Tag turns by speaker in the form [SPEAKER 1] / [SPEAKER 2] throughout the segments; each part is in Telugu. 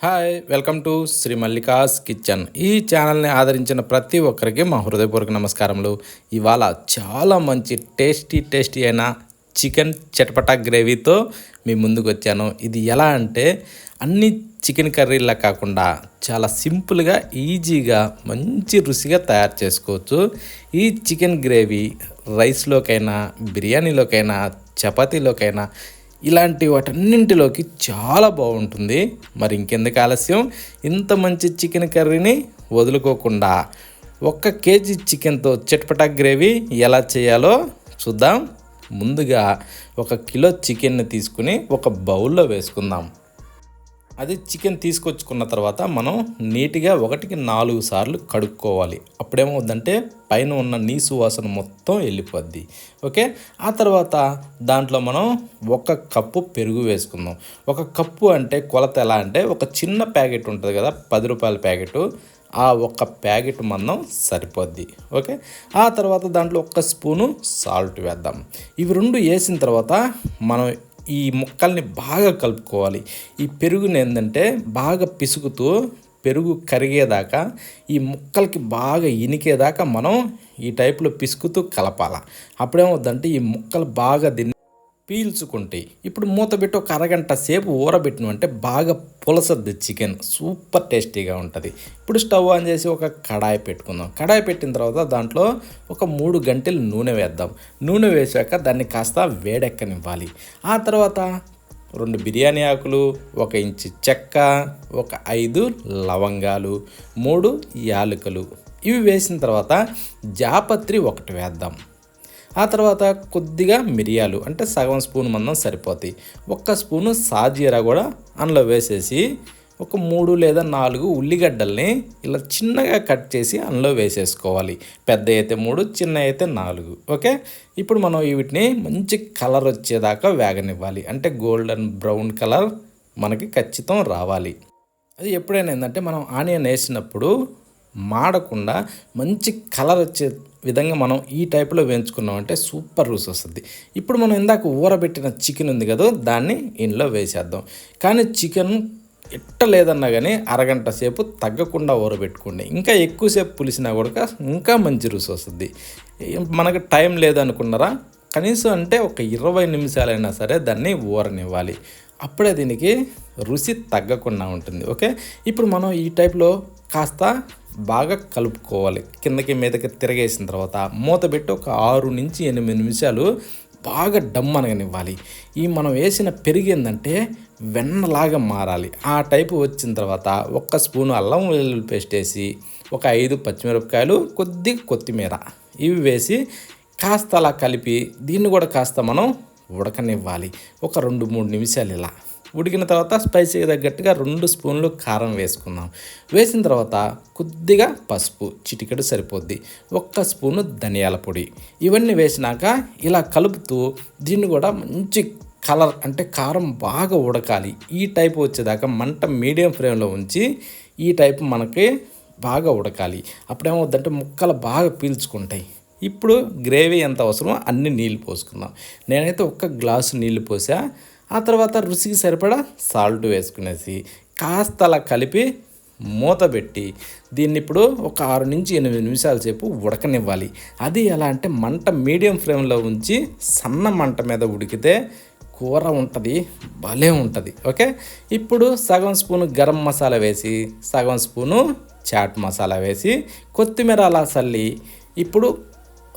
[SPEAKER 1] Hi welcome to Shri Mallika's kitchen. ఈ ఛానల్ని ఆదరించిన ప్రతి ఒక్కరికి మా హృదయపూర్వక నమస్కారములు. ఇవాళ చాలా మంచి టేస్టీ అయిన చికెన్ చటపటా గ్రేవీతో మీ ముందుకు వచ్చాను. ఇది ఎలా అంటే అన్ని చికెన్ కర్రీలా కాకుండా చాలా సింపుల్గా ఈజీగా మంచి రుచిగా తయారు చేసుకోవచ్చు. ఈ చికెన్ గ్రేవీ రైస్లోకైనా బిర్యానీలోకైనా చపాతీలోకైనా ఇలాంటి వాటన్నింటిలోకి చాలా బాగుంటుంది. మరి ఇంకెందుకు ఆలస్యం, ఇంత మంచి చికెన్ కర్రీని వదులుకోకుండా 1 కేజీ చికెన్తో చట్పటా గ్రేవీ ఎలా చేయాలో చూద్దాం. ముందుగా 1 కిలో చికెన్ని తీసుకుని ఒక బౌల్లో వేసుకుందాం. అది చికెన్ తీసుకొచ్చుకున్న తర్వాత మనం నీట్గా 1కి 4 సార్లు కడుక్కోవాలి. అప్పుడేమవుద్దంటే పైన ఉన్న నీసు వాసన మొత్తం వెళ్ళిపోద్ది. ఓకే, ఆ తర్వాత దాంట్లో మనం 1 కప్పు పెరుగు వేసుకుందాం. 1 కప్పు అంటే కొలత ఎలా అంటే ఒక చిన్న ప్యాకెట్ ఉంటుంది కదా, 10 రూపాయల ప్యాకెట్, ఆ 1 ప్యాకెట్ మందం సరిపోద్ది. ఓకే, ఆ తర్వాత దాంట్లో 1 స్పూను సాల్ట్ వేద్దాం. ఇవి 2 వేసిన తర్వాత మనం ఈ ముక్కల్ని బాగా కలుపుకోవాలి. ఈ పెరుగుని ఏంటంటే బాగా పిసుకుతూ పెరుగు కరిగేదాకా, ఈ ముక్కలకి బాగా ఇనికేదాకా మనం ఈ టైప్లో పిసుకుతూ కలపాలి. అప్పుడేమవుద్దంటే ఈ ముక్కలు బాగా పీల్చుకుంటాయి. ఇప్పుడు మూత పెట్టి ఒక అరగంట సేపు ఊరబెట్టినంటే బాగా పులసద్ది చికెన్, సూపర్ టేస్టీగా ఉంటుంది. ఇప్పుడు స్టవ్ ఆన్ చేసి ఒక కడాయి పెట్టుకుందాం. కడాయి పెట్టిన తర్వాత దాంట్లో ఒక 3 గంటలు నూనె వేద్దాం. నూనె వేసాక దాన్ని కాస్త వేడెక్కనివ్వాలి. ఆ తర్వాత 2 బిర్యానీ ఆకులు, 1 ఇంచు చెక్క, ఒక 5 లవంగాలు, 3 యాలకులు ఇవి వేసిన తర్వాత జాపత్రి 1 వేద్దాం. ఆ తర్వాత కొద్దిగా మిరియాలు అంటే సగం స్పూన్ మందం సరిపోతాయి. 1 స్పూను సాజీరా కూడా అందులో వేసేసి ఒక 3 లేదా 4 ఉల్లిగడ్డల్ని ఇలా చిన్నగా కట్ చేసి అందులో వేసేసుకోవాలి. పెద్ద అయితే 3, చిన్న అయితే 4. ఓకే, ఇప్పుడు మనం వీటిని మంచి కలర్ వచ్చేదాకా వేగనివ్వాలి. అంటే గోల్డెన్ బ్రౌన్ కలర్ మనకి ఖచ్చితం రావాలి. అది ఎప్పుడైనా ఏంటంటే మనం ఆనియన్ వేసినప్పుడు మాడకుండా మంచి కలర్ వచ్చే విధంగా మనం ఈ టైప్లో వేయించుకున్నామంటే సూపర్ రుచి వస్తుంది. ఇప్పుడు మనం ఇందాక ఊరబెట్టిన చికెన్ ఉంది కదా, దాన్ని ఇందులో వేసేద్దాం. కానీ చికెన్ లేదన్నా కానీ అరగంట సేపు తగ్గకుండా ఊరబెట్టుకోండి. ఇంకా ఎక్కువసేపు పులిసినా కూడా ఇంకా మంచి రుచి వస్తుంది. మనకు టైం లేదనుకున్నారా, కనీసం అంటే ఒక 20 నిమిషాలైనా సరే దాన్ని ఊరనివ్వాలి. అప్పుడే దీనికి రుచి తగ్గకుండా ఉంటుంది. ఓకే, ఇప్పుడు మనం ఈ టైప్లో కాస్త బాగా కలుపుకోవాలి. కిందకి మీదకి తిరగేసిన తర్వాత మూత పెట్టి ఒక 6 నుంచి 8 నిమిషాలు బాగా డమ్ అనగనివ్వాలి. ఈ మనం వేసిన పెరుగు ఏంటంటే వెన్నలాగా మారాలి. ఆ టైపు వచ్చిన తర్వాత 1 స్పూను అల్లం వెల్లుల్లి పేస్ట్ వేసి, ఒక 5 పచ్చిమిరపకాయలు, కొద్దిగా కొత్తిమీర ఇవి వేసి కాస్త అలా కలిపి దీన్ని కూడా కాస్త మనం ఉడకనివ్వాలి. ఒక 2-3 నిమిషాలు ఇలా ఉడికిన తర్వాత స్పైసీగా తగ్గట్టుగా 2 స్పూన్లు కారం వేసుకుందాం. వేసిన తర్వాత కొద్దిగా పసుపు, చిటికెడు సరిపోద్ది, 1 స్పూను ధనియాల పొడి ఇవన్నీ వేసినాక ఇలా కలుపుతూ దీన్ని కూడా మంచి కలర్ అంటే కారం బాగా ఉడకాలి. ఈ టైపు వచ్చేదాకా మంట మీడియం ఫ్లేమ్లో ఉంచి ఈ టైపు మనకి బాగా ఉడకాలి. అప్పుడేమవుద్దంటే ముక్కలు బాగా పీల్చుకుంటాయి. ఇప్పుడు గ్రేవీ ఎంత అవసరమో అన్ని నీళ్ళు పోసుకుందాం. నేనైతే 1 గ్లాసు నీళ్ళు పోసా. ఆ తర్వాత రుచికి సరిపడా సాల్ట్ వేసుకునేసి కాస్త అలా కలిపి మూత పెట్టి దీన్ని ఇప్పుడు ఒక 6 నుంచి 8 నిమిషాల సేపు ఉడకనివ్వాలి. అది ఎలా అంటే మంట మీడియం ఫ్లేమ్లో ఉంచి సన్న మంట మీద ఉడికితే కూర ఉంటుంది, భలే ఉంటుంది. ఓకే, ఇప్పుడు సగం స్పూను గరం మసాలా వేసి, సగం స్పూను చాట్ మసాలా వేసి, కొత్తిమీర అలా చల్లి ఇప్పుడు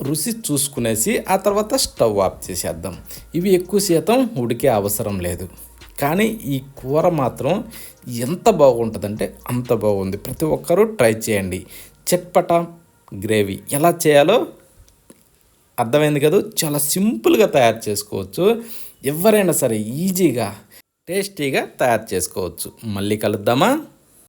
[SPEAKER 1] రుచి చూసుకునేసి ఆ తర్వాత స్టవ్ ఆఫ్ చేసేద్దాం. ఇవి ఎక్కువ శాతం ఉడికే అవసరం లేదు. కానీ ఈ కూర మాత్రం ఎంత బాగుంటుందంటే అంత బాగుంది. ప్రతి ఒక్కరూ ట్రై చేయండి. చట్పటా గ్రేవీ ఎలా చేయాలో అర్థమైంది కదా, చాలా సింపుల్గా తయారు చేసుకోవచ్చు. ఎవరైనా సరే ఈజీగా టేస్టీగా తయారు చేసుకోవచ్చు. మళ్ళీ కలుద్దామా?